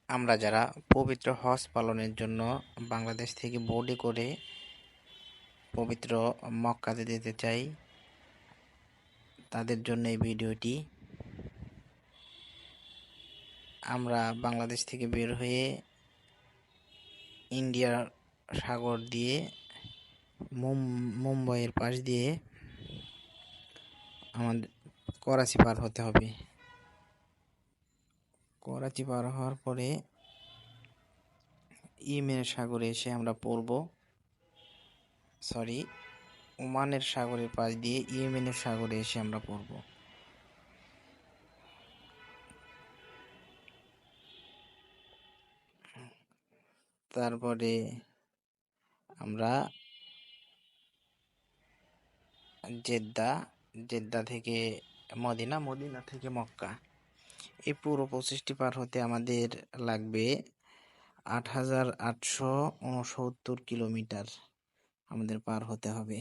আমরা যারা পবিত্র হজ পালনের জন্য বাংলাদেশ থেকে বোটে করে পবিত্র মক্কাতে যেতে চাই, তাদের জন্য এই ভিডিওটি। আমরা বাংলাদেশ থেকে বের হয়ে ইন্ডিয়ার সাগর দিয়ে মুম্বাইয়ের পাশ দিয়ে আমাদের করাচি পার হতে হবে। করাচি পার হওয়ার পরে ইয়েমেনের সাগরে এসে আমরা ওমানের সাগরের পাশ দিয়ে ইয়েমেনের সাগরে এসে আমরা পড়ব। তারপরে আমরা জেদ্দা থেকে মদিনা থেকে মক্কা, এই পুরো প্রসেসটি পার হতে আমাদের লাগবে 8,869 কিলোমিটার আমাদের পার হতে হবে।